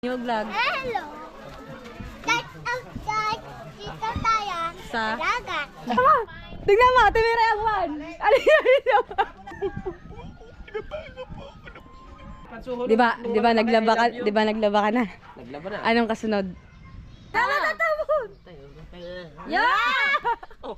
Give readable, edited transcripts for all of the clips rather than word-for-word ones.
New vlog. Hello! Guys, outside, dito tayo Sa? dagat. Tama! Tignan mo, tumira yung one. Ano yun? Di ba naglaba ka na? Naglaba na. Anong kasunod? Tama na tabon! Yeah!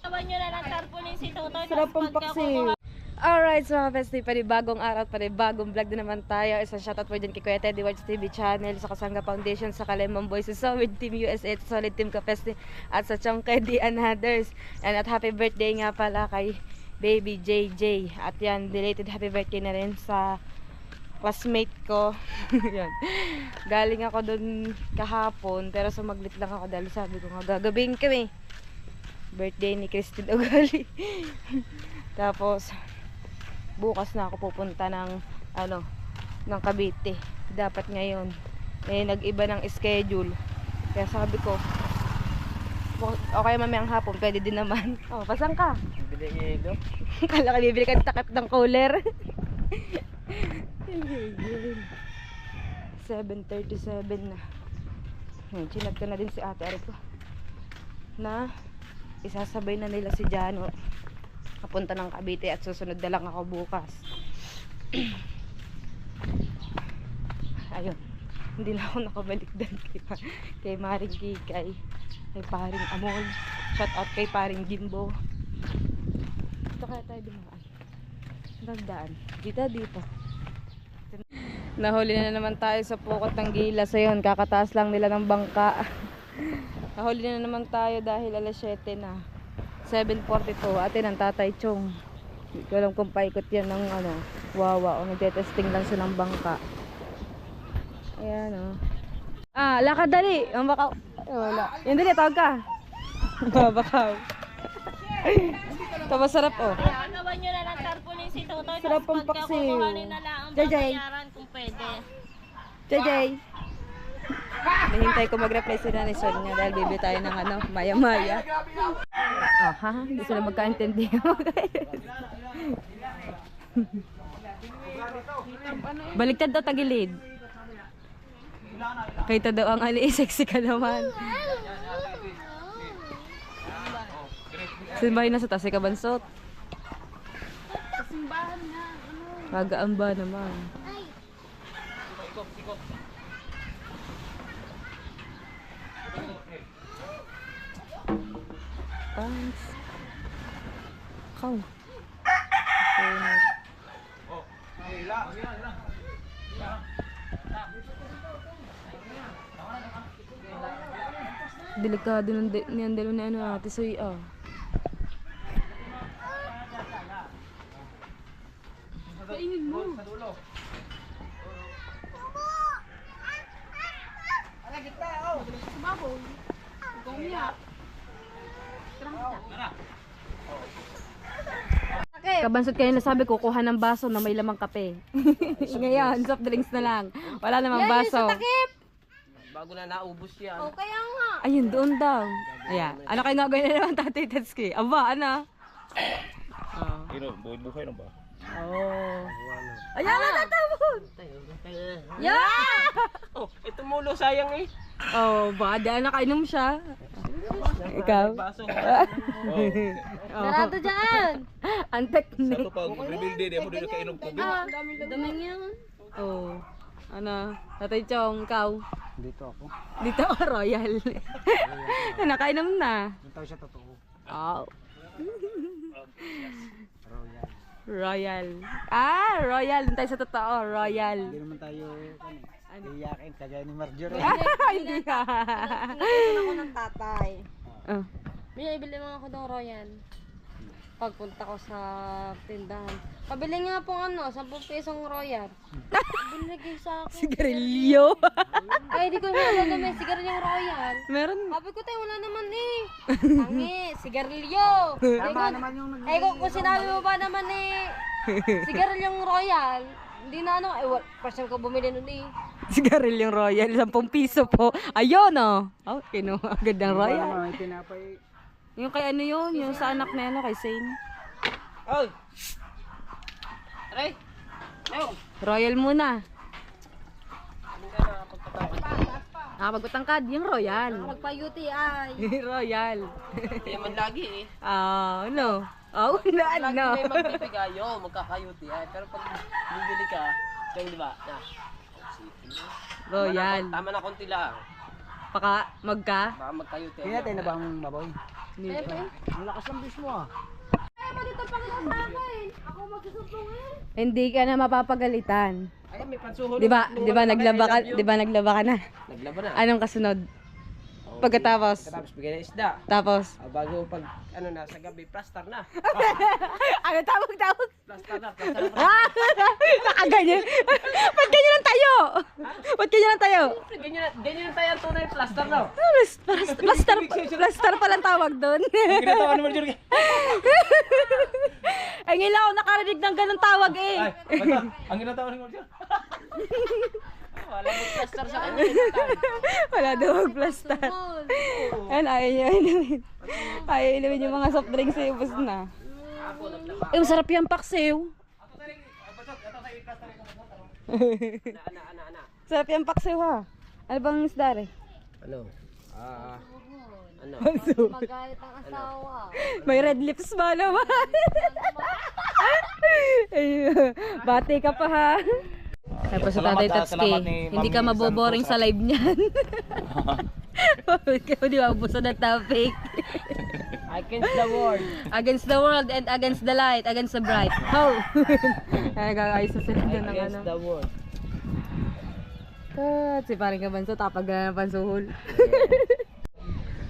Tawan nyo na ng tarpaulin si Totoy. Sarap ang paksi. Alright, so mga bestie, panibagong araw, panibagong vlog na naman tayo. Isang shoutout po dyan kay Kuya Teddy Whites TV channel, sa Kasanga Foundation, sa Kalemon Boys, sa Solid Team USA, sa Solid Team Kapesti, at sa Chongkedi and others. And at happy birthday nga pala kay Baby JJ. At yan, belated happy birthday na rin sa classmate ko. Yan. Galing ako dun kahapon, pero sumaglit lang ako dahil sabi ko nga gagabing kami. Birthday ni Christine Ugali. Tapos bukas na ako pupunta ng ng Cavite. Dapat ngayon nag-iba ng schedule. Kaya sabi ko okay mamayang hapon pwede din naman. Oh, pasan ka? Bibili ng ilo. Kala ka bibili ka takip ng cooler. 7:37 na. Chinag ko na din si ate Ariko na isasabay na nila si Jano papunta ng Cavite at susunod na lang ako bukas. Ayun, hindi na ako nakabalik doon kay Maring Kikay, kay Paring Amol. Shout out kay Paring Jimbo. Ito kaya tayo dumaan. Nagdaan dito. Nahuli na naman tayo sa pukot ng Gilas. Ayun, kakataas lang nila ng bangka. Nahuli na naman tayo dahil alas 7 na. 7:42. Atin ang Tatay Chong. Hindi ko alam kung paikot yan ng wawa o nagtetesting lang silang bangka. Ayan o. Lakad dali. Ang bakaw. Wala. Yan dali, tawag ka. Bakaw. Ito masarap o. Tawan nyo na ng tarpaulin si Totoy. Sarap ang paksi. Kukuhanin na lang ang JJ. babayaran kung pwede. JJ. Nahintay ko mag-reply sila ni Sonia dahil bibili tayo ng maya-maya. Hindi sila magkaintindihan. Baliktad daw tagilid. Kahit daw ang sexy ka naman. Simbahin na sa tasi ka bansot. Simbahan na. Pag-aamba naman. Thanks. Kau. Delikado ng dalo na ate Soy Kainin mo. Kabansot kayo na sabi ko, kuha ng baso na may lamang kape. Ngayon, soft drinks na lang. Wala namang baso. Bago na naubos yan. O kaya nga. Ayun, doon daw. Ayan. Ano kayo gagawin na naman, Tatay Tetsuki? Aba, ano? Buhay na ba? Oh. Ayan na, tatabon! Yeah! Oh, ito mulo sayang eh. Oh, baka daan nakainom siya. Ikaw? Baso. Sarado dyan. Ang technique. Ito pag rebuild din, mo din kainom tubig. Daming yan. Oh. Ano? Tatay Chong, ikaw? Dito ako. Dito ako, Royal. Nakainom na. Yung tao siya totoo. Oh. Royal. Royal. Royal. Doon tayo sa totoo. Royal. Hindi naman tayo iyakin kagaya ni Marjorie. Hindi ka. Nagkasin ako ng tatay. Oh. Binibili mo ako ng Royal. Pagpunta ko sa tindahan. Pabili nga po 10 pisong Royal. Binigay sa akin. Sigarilyo. Ay, di ko nga may sigarilyo Royal. Meron. Sabi ko tayo, wala naman eh. Tangi, sigarilyo. Tama naman yung Ay, kung sinabi mo ba naman eh, sigarilyong Royal, hindi na first time ko bumili nun eh. Sigarilyong Royal. 10 piso po. Ayun oh. Kinuha agad ng Royal. May tinapay. Yung kay yun? Yung sa anak na kay Saint. Oy! Aray! Ayaw! Royal muna. Hindi ka na pagpatapos. Nakapagpatangkad, yung Royal. Magpa-UTI. Royal. Kaya man lagi eh. No. Oh, no, Lagi no. may magbibigayo, magkakayuti ay. Pero pag bibili ka, kaya di ba? Na. Royal. Tama na konti lang. Baka Baka magkayuti. Kaya tayo na bang maboy? Hindi pa. Ang lakas ng bis mo ah. Hindi ka na mapapagalitan. Ay, may pansuhol. 'Di ba? 'Di ba naglaba ka? 'Di ba naglaba ka na? Naglaba na. Anong kasunod? Pagkatapos. Tapos bigyan ng isda. Tapos. Bago pag ano na sa gabi, plaster na. Ano tawag? Plaster na, plaster na. Nakaganyan. Ba't ganyan ang tayo? Ba't ganyan ang tayo? Ganyan tayo ang tunay plaster na. Plaster palang tawag doon. Ginatawa naman dyan. Ay, ngayon ako nakarinig ng ganun tawag eh. Ay, basta, ang ginatawa ni Marjorie. Wala mo plaster sa kanya. Wala daw mag-plaster. Ayan, ayaw niya inumin. Ayaw inumin yung mga soft drinks eh, ubos na. Eh, masarap yung paksiw. Ana. Sarap yung paksiw ha. Ano bang isda rin? Ano? Ano? Magalit ang asawa. May red lips ba naman? Ay, bati ka pa ha. Tapos sa Tatay Tatsuki, salamat ni hindi ka Ma'am maboboring sa live niyan. Ikaw di mabuso ng topic. Against the world. Against the world and against the light, against the bright. Ho! Ay, nag-aayos na sila doon ng ano. Against the world. Kat, si paring kabanso, tapag na ng pansuhol.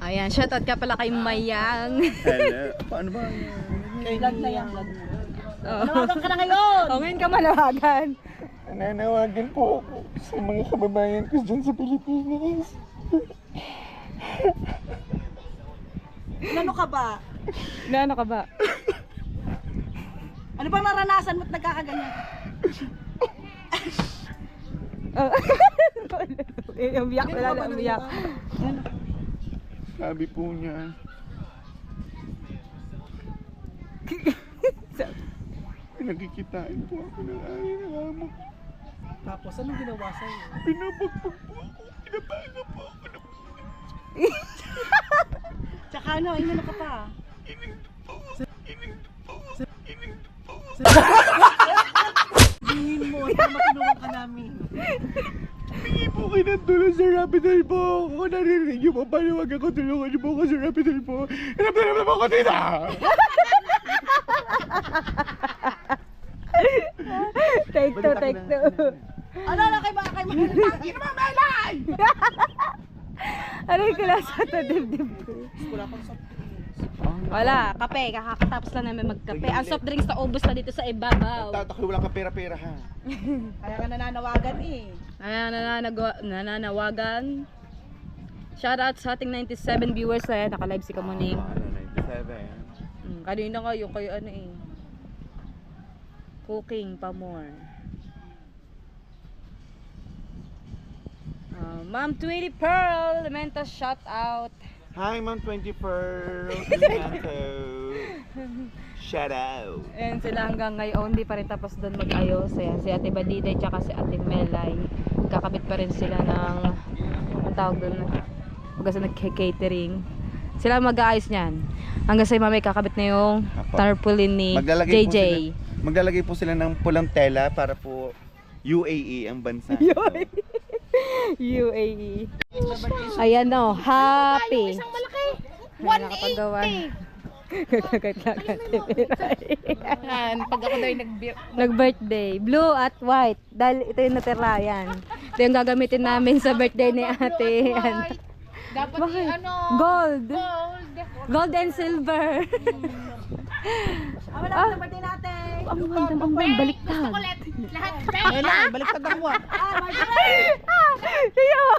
Ayan, shoutout ka pala kay Mayang. Hello. Paano ba? Vlog na yan. Nanawagan ka na ngayon! O, ngayon ka manawagan. Nananawagan po ako sa mga kababayan ko dyan sa Pilipinas. Ano ka ba? Na ano ka ba? Ano bang naranasan mo at nagkakaganyan? Umiyak na lang, umiyak. Sabi po niya, pinagkikitain po ako ng aking amo. Tapos anong ginawa sa'yo? Pinapagpag po ako, pinapaga po ako ng Tsaka ano, inano ka pa? Tingin mo, at matulungan ka namin. Hingi po kayo ng tulong sa Rapidal po. Kung narinig niyo po, paano wag ako tulungan niyo po ako sa Rapidal po. Hanap na naman ako dito! Take two, take two. Ano na kay baka kay mga hindi naman malay! Ano yung kulasa na dibdib ko? Wala pang soft drinks. Wala, kape. Kakatapos lang namin magkape. Ang soft drinks na ubos na dito sa ibabaw. Tatakay walang kapera-pera ha. Kaya ka nananawagan eh. Ayan, nananawagan. Shoutout sa ating 97 viewers na naka-live si Kamuning. 97. Kanina kayo ano eh. Cooking pa more. Ma'am Tweety Pearl, Lamenta shout out. Hi, Ma'am 24. Shout out. Ayan sila hanggang ngayon, hindi pa rin tapos doon mag-ayos. Ayan, si Ate Badiday tsaka si Ate Melay. Kakabit pa rin sila ng, ang tawag doon, pagkasa nag-catering. Sila mag-aayos niyan. Hanggang sa mamay kakabit na yung tarpaulin ni JJ. Maglalagay po sila ng pulang tela para po UAE ang bansa. UAE. Ayan o, happy. Isang malaki. 180. Pag ako daw nag-birthday, blue at white. Dahil ito yung natira yan. Ito yung gagamitin namin sa birthday ni ate. Dapat ano? Gold. Gold and silver. Awa na sa birthday natin. Ang ganda, ang baliktad. Lahat. Ayun na, baliktad ang buwan. Tingnan mo.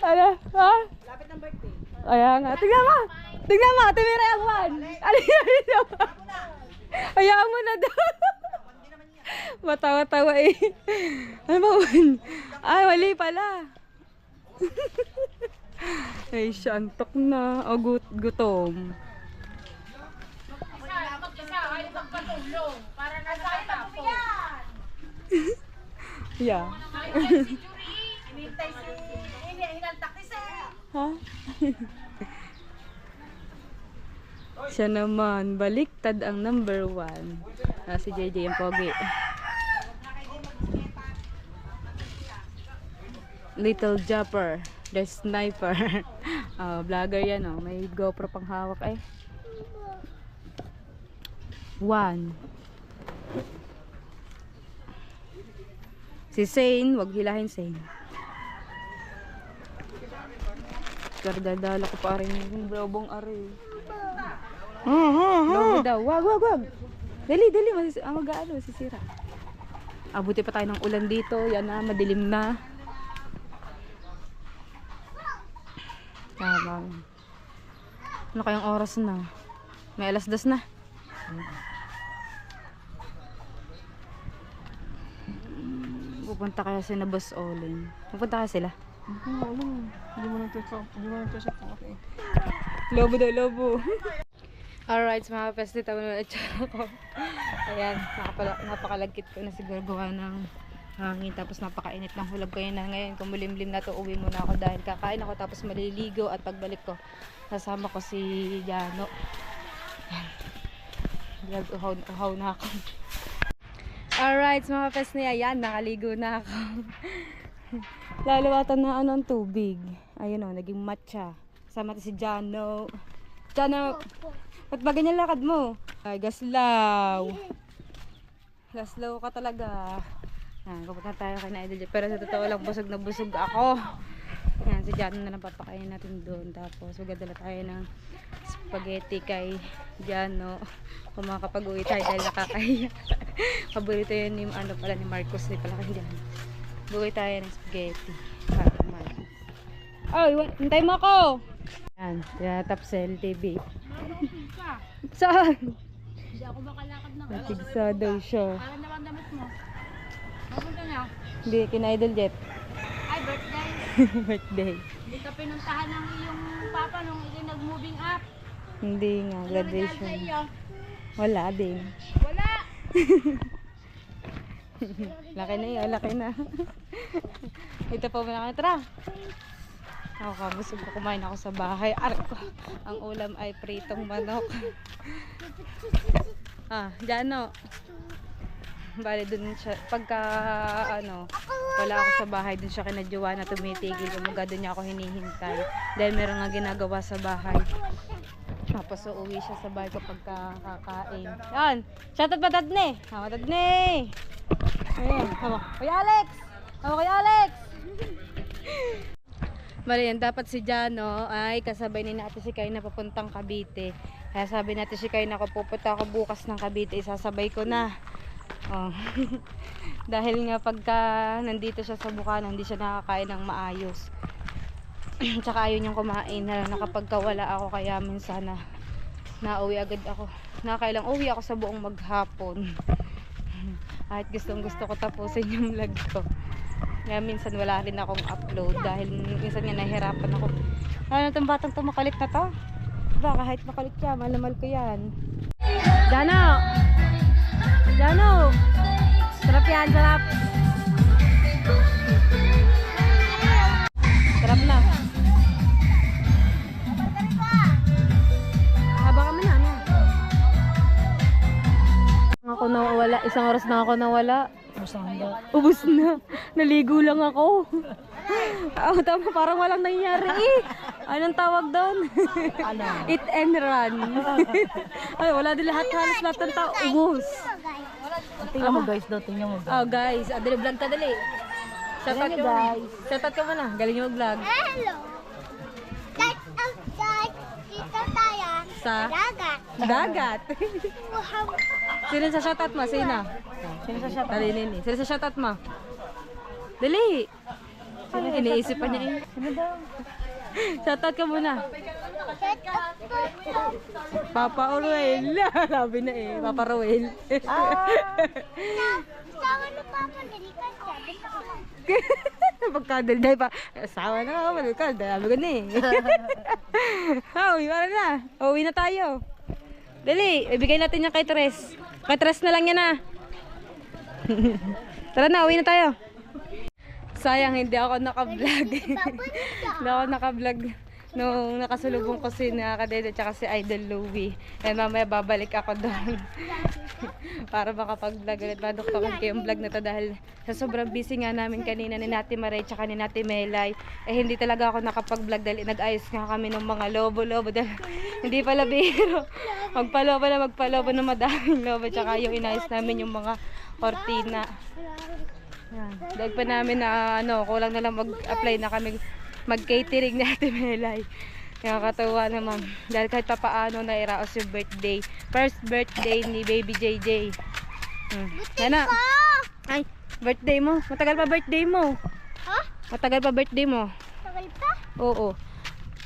Ano? Ha? Lapit ng birthday. Ayan nga. Tingnan mo. Tingnan mo. Tumira yung one. Ano yun? Hayaan mo na daw. Matawa-tawa eh. Ano ba one? Ay, mali pala. Ay, siya. Antok na. O, gutom. Yeah. Hinintay si... Hinantak Siya naman, baliktad ang number 1. Si JJ yung pogi. Little Japper, the sniper. Vlogger yan oh. May GoPro pang hawak eh. 1. Si Zane, wag hilahin Zane. Kardadala ko pa rin yung brobong ari. Lobo daw. Wag. Dali. Mag-ano, sisira. Abuti pa tayo ng ulan dito. Yan na, madilim na. Tama. Ano kayang oras na? May 2:00 na. Pupunta kaya si na Boss Olin. Pupunta kaya sila. Hindi mo nagkasap ako. Lobo daw, lobo. Alright, mga kapes, dito naman at ako. Ayan, napakalagkit ko na siguro gawa ng hangin. Tapos napakainit ng hulog ko yun na ngayon. Kung mulimlim na to, uwi muna ako dahil kakain ako. Tapos maliligo at pagbalik ko, kasama ko si Jano. Ayan. Uhaw na ako. Alright, mga kapes na yan, nakaligo na ako. Lalawatan na ang tubig. Ayun o, naging matcha. Kasama si Jano. Jano! Ba't ba ganyan lakad mo? Ay, gaslaw. Gaslaw ka talaga. Yan, kapunta tayo kay na Idol. Pero sa totoo lang, busog na busog ako. Yan, si Jano na lang papakain natin doon. Tapos, magadala tayo ng spaghetti kay Jano. Kung makakapag-uwi tayo dahil nakakahiya. Paborito yun ni, ni Marcos. Di pala kay Jano. Buhay tayo ng spaghetti. Oh, hintay mo ako! Yan, Tapsel TV. Saan? Hindi ako makalakad na. Natigsa daw siya. Parang naman damit mo. Papunta na. Hindi, kina Idol Jet. Ay, birthday. Birthday. Hindi ka pinuntahan ng iyong papa nung hindi nag-moving up. Hindi nga, Ano regalo sa graduation. iyo? Wala din. Wala. Laki na yun, laki na. Ito po muna kami, tara. Ako kabusog ko, kumain ako sa bahay. Aray ko, ang ulam ay pritong manok. Jano. Bale, dun siya, pagka, wala ako sa bahay, dun siya kina Joanna tumitigil. Kumaga, dun niya ako hinihintay. Dahil meron nga ginagawa sa bahay. Tapos, uuwi siya sa bahay kapag kakain. Yan! Shoutout pa, Tadne! Tadne! Ayan, hawak. Kuya Alex! Hawak kay Alex! Bale yan, dapat si Jano ay kasabay ni natin si Kay na papuntang Cavite. Kaya sabi natin si Kay na kung pupunta ako bukas ng Cavite, isasabay ko na. Oh. Dahil nga pagka nandito siya sa Bukana, hindi siya nakakain ng maayos. Tsaka ayaw niyang kumain na kapag wala ako, kaya minsan na nauwi agad ako. Nakakailang uwi ako sa buong maghapon. At gustong gusto ko tapusin yung vlog ko. Kaya minsan wala rin akong upload dahil minsan nga nahihirapan ako. Ano itong batang to, makalit na to? Diba, kahit makalit siya, malamal ko yan. Jano! Jano! Sarap yan, sarap! Sarap na. Haba ka man na. Ako nawala, isang oras na ako nawala. Ubus na. Naligo lang ako. Tama, parang walang nangyari eh. Anong tawag doon? Eat and run. Ay, wala din lahat, halos lahat ng tao. Ubus. Tingnan mo guys daw, tingnan mo. Oh guys, dali vlog ka dali. Shoutout ka guys. Shoutout ka muna. Galing yung vlog. Hello! Guys, outside, dito tayo. Sa Dagat. dagat. Wow. Sino sa shoutout mo? Sino? Sino sa shoutout? Dali nini. Sino sa shoutout mo? Dali. Sino iniisip pa niya eh? Sino daw? Shoutout ka muna. Papa Ruel. Sabi na eh. Papa Ruel. Sawa na papa, dali ka siya. Dito ka lang. Pagkadalday pa. Asawa na nga. Malukal. Dami ko na eh. Uwi na. Uwi na tayo. Dali. Ibigay natin yan kay Tres. Kay Tres na lang yan ah. Tara na. Uwi na tayo. Sayang hindi ako naka-vlog. Hindi ako naka-vlog nung nakasulubong ko si Kadede tsaka si Idol Louie. And mamaya babalik ako doon. Para makapag-vlog ulit. Maduktokan ko yung vlog na to dahil sa sobrang busy nga namin kanina ni Nati Maray tsaka ni Nati Melay. Hindi talaga ako nakapag-vlog dahil nag-ayos nga kami ng mga lobo-lobo. Dahil hindi pala biro. Magpalobo na madaming lobo. Tsaka yung inayos namin yung mga kortina. Yan. Dahil pa namin na kulang na lang mag-apply na kami mag-catering ni Ate Melay. Nakakatawa naman. Dahil kahit pa paano nairaos yung birthday. First birthday ni Baby JJ. Yan na. Ay, birthday mo. Matagal pa birthday mo. Ha? Matagal pa birthday mo. Tagal pa? Oo.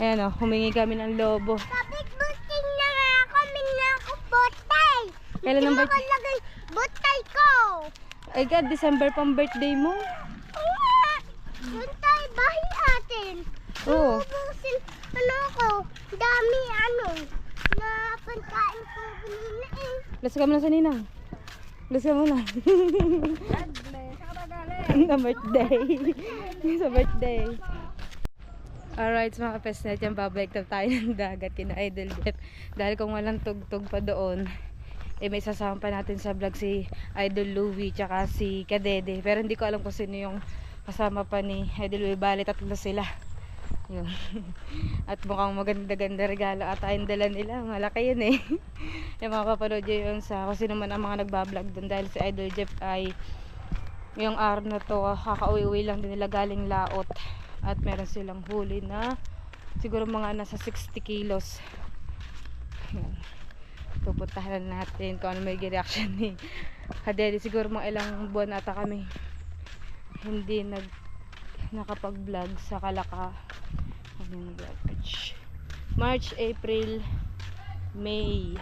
Ayan o, humingi kami ng lobo. Sabi buting na nga ako, minna ako botay. Kailan ang Hindi birthday? ko lagay botay ko. Ay God, December pang birthday mo. Doon tayo bahay atin. Oo. Ubusin, ko, dami na pagkain ko kanina eh. Let's ka muna sa ninang. Let's ka muna. Sa birthday. Sa birthday. Alright, mga kapesnet, yan babalik na tayo ng dagat kina Idol Jeff. Dahil kung walang tugtog pa doon, may sasama pa natin sa vlog si Idol Louie tsaka si Kadede. Pero hindi ko alam kung sino yung kasama pa ni Idol Louie. Bali, tatlo sila. Yun. At mukhang maganda-ganda regalo at ayun dala nila. Malaki yun eh. Yung mga kapanood yun sa kung sino man ang mga nagbablog doon. Dahil si Idol Jeff ay yung araw na to kakauwi-uwi lang din nila galing laot. At meron silang huli na siguro mga nasa 60 kilos. Yan. Pupuntahan natin kung ano may reaction ni Kadede. Siguro mga ilang buwan ata kami hindi nakapag-vlog sa Kalaka. March, April, May.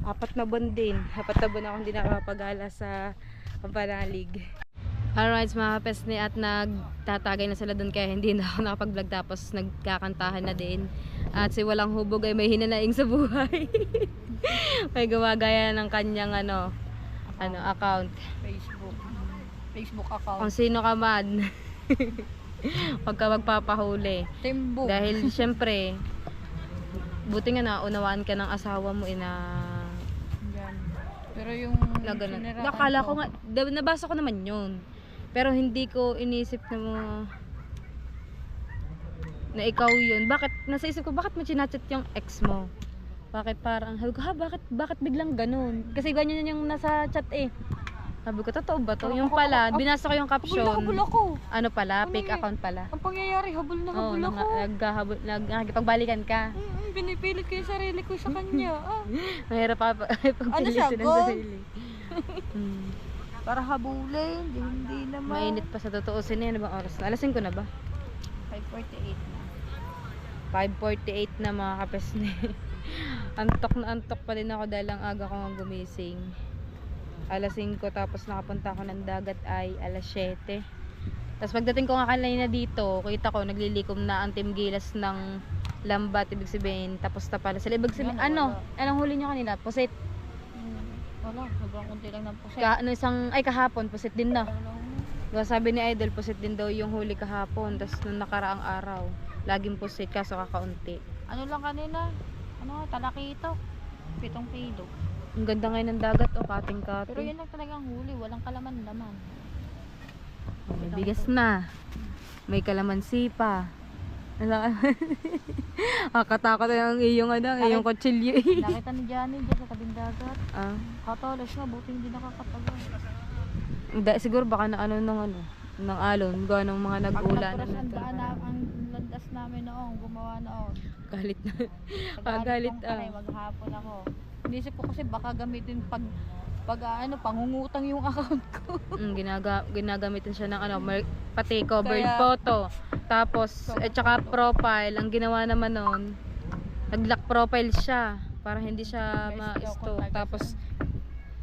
4 na buwan din. 4 na buwan ako hindi nakapagala sa Pampanalig. Alright mga kapesne, at nagtatagay na sila doon kaya hindi na ako nakapag-vlog, tapos nagkakantahan na din. At si Walang Hubog ay may hinanaing sa buhay. May gumagaya ng kanyang account. Facebook account. Kung sino ka man. Huwag ka magpapahuli. Timbo. Dahil syempre, buti nga naunawaan ka ng asawa mo Yan. Pero yung na ganun. siniraan Nakala ko nga, nabasa ko naman yun. Pero hindi ko inisip na ikaw yun. Nasa isip ko, bakit mo chinachat yung ex mo? Bakit parang, sabi ko, bakit biglang ganun? Kasi ganyan yung nasa chat eh. Sabi ko, totoo ba to? Yung pala, binasa ko yung caption. Habol ako. Ano pala, fake account pala. Ang pangyayari, habol na Oo, habol ako. nagpagbalikan ka. Pinipilit ko yung sarili ko sa kanya. Mahirap pa pagpilitin ng gold? sarili. Para habulin, hindi naman. Mainit pa sa totoo. Ano bang oras na? Alas 5 na ba? 5:48 na. 5:48 na mga kapesne. Antok pa din ako dahil ang aga ko nga gumising. Alas 5, tapos nakapunta ako ng dagat ay alas 7. Tapos pagdating ko nga kanina dito, kita ko naglilikom na ang Team Gilas ng lambat, ibig sabihin tapos na pala sila. Ibig sabihin, anong huli nyo kanina? Pusit? Wala, sobrang kunti lang ng puset. Kahapon, pusit din na. Diba, sabi ni Idol, pusit din daw yung huli kahapon. Tapos nung nakaraang araw, laging pusit, kaso kakaunti. Ano lang kanina? Talakito. 7 kilo. Ang ganda ngayon ng dagat, kating-kating. Pero yun lang talagang huli, walang kalaman naman. May bigas na. May kalamansi pa. Katakot na ang iyong kutsilyo. Nakita ni Johnny dyan sa tabing dagat. Katalas na, buti hindi nakakatagal. Siguro baka na ng alon, gawa ng mga nag-ulan. Pag ang landas namin noon, gumawa noon. Galit na. Galit maghapon ako. Inisip ko kasi baka gamitin pangungutang yung account ko. Ginagamitin siya ng pati covered photo. Tapos, tsaka profile. Ang ginawa naman nun, nag-lock profile siya para hindi siya ma-stalk. Tapos,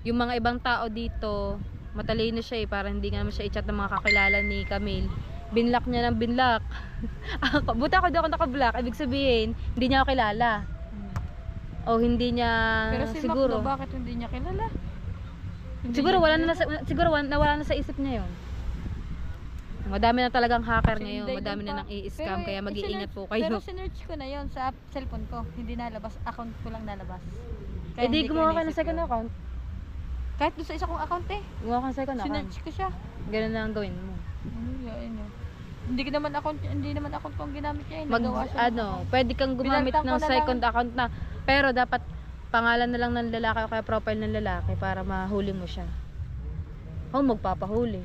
yung mga ibang tao dito, matalino siya para hindi nga naman siya i-chat ng mga kakilala ni Camille. Binlock niya ng binlock. Buti ako di ako naka-block. Ibig sabihin, hindi niya ako kilala. O hindi niya Pero si siguro. Macdo, bakit hindi niya kilala? Siguro nawala na sa isip niya 'yon. Madami na talagang hacker Si ngayon, Inday madami din na pa. nang i-scam, Pero, kaya mag-iingat po Pero kayo. sinerch ko na yon sa cellphone ko. Hindi nalabas. Account ko lang nalabas. Eh di hindi ko gumawa ka ng inisip second yun. account. Kahit doon sa isa kong account eh. Gumawa ka ng second account. Sinerch ko siya. Ganun na ang gawin mo. Yun. Hindi naman account ko ang ginamit niya. Nagawa siya. Pwede kang gumamit Binaltan ko ng na second account na, pero dapat pangalan na lang ng lalaki o kaya profile ng lalaki para mahuli mo siya. O magpapahuli.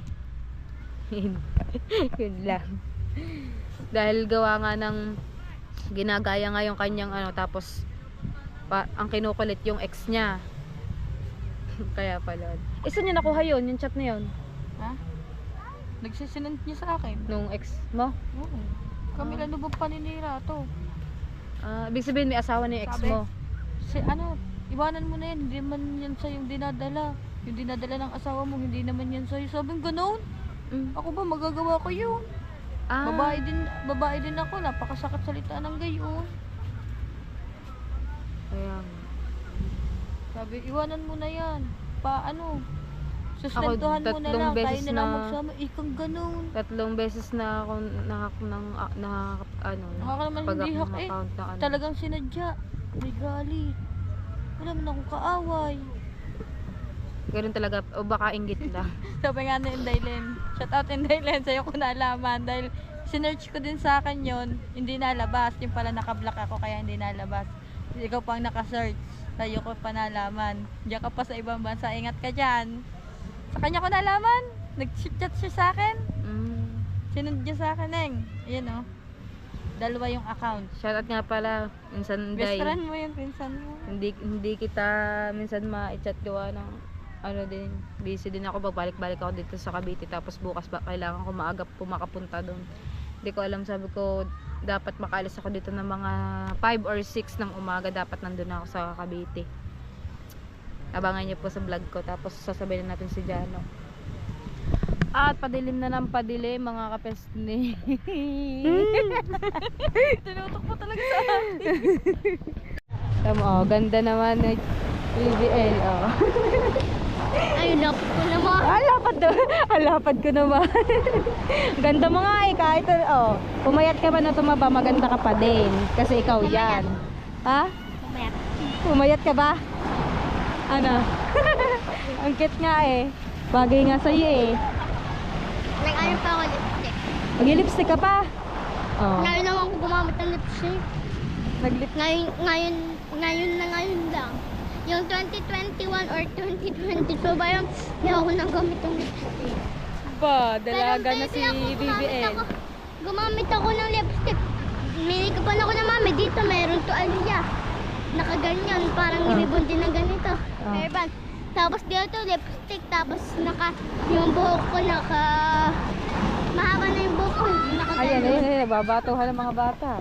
Yun lang. Dahil gawa nga ng ginagaya nga yung kanyang tapos ang kinukulit yung ex niya. Kaya pala. Saan niya nakuha yun? Yung chat na yun? Ha? Nagsisinend niya sa akin. Nung ex mo? Oo. Kami lang nung paninira to. Ibig sabihin may asawa na yung ex Sabi, mo. Iwanan mo na yan. Hindi man yan sa yung dinadala. Yung dinadala ng asawa mo, hindi naman yan sa'yo. Sabi gano'n. Ako ba magagawa ko yun? Babae din ako. Napakasakit salita ng gayon. Kaya Sabi, iwanan mo na yan. Sustentuhan mo na tatlong lang. Tayo beses na lang na- magsama. Ikang gano'n. 3 beses na ako nahak ng Nakaka naman hindi hack eh. account na Talagang sinadya. May galit. Wala man akong kaaway. Ganun talaga, o baka inggit lang. Sabi nga ni Indaylen, shout out Indaylen, sa'yo ko nalaman dahil sinerch ko din sa akin yon, hindi nalabas, yung pala nakablock ako kaya hindi nalabas. Ikaw pang nakasearch, sa'yo ko pa nalaman. Diyan ka pa sa ibang bansa, ingat ka dyan. Sa kanya ko nalaman, nag-chat siya sa akin, sinunod niya sa akin Ayan o, 2 yung account. Shoutout nga pala, minsan Best Day, friend mo yung pinsan mo. hindi kita minsan ma-chat gawa ng din, busy din ako, pagbalik-balik ako dito sa Cavite, tapos bukas kailangan ko maaga makapunta doon. Hindi ko alam, sabi ko dapat makaalis ako dito ng mga 5 or 6 ng umaga, dapat nandun ako sa Cavite. Abangan niyo po sa vlog ko, tapos sasabihin natin si Jano. At padilim na ng padilim, mga kapesni. Tinutok mo talaga sa akin. Ganda naman ng BBL, Ay, lapot ko naman. Lapad ko naman. Ganda mo nga kahit pumayat ka ba na tumaba, maganda ka pa din. Kasi ikaw yan. Ha? Pumayat. Pumayat ka ba? Ano? Ang cute nga Bagay nga sa'yo Nag-ano pa ako lipstick. Mag-lipstick ka pa? Ngayon naman ako gumamit ng lipstick. Nag-lip. Ngayon lang. Yung 2021 or 2022 ba yung hindi ako nagamit ng lipstick. Ba, dalaga na si baby, BBL. Gumamit ako ng lipstick. Minikapan ako ng mami. Dito mayroon to alya. Nakaganyan. Parang nilibon din na ganito. Hairband. Tapos dito lipstick. Tapos yung buhok ko mahaba na yung buhok ko. Ayan, babatuhan ng mga bata.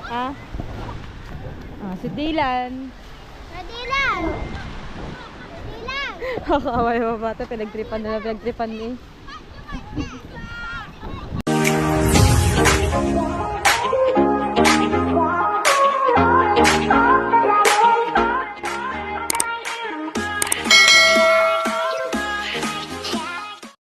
Ha? Si Dylan. Radilan! Kakaway mga bata, pinagtripan nila,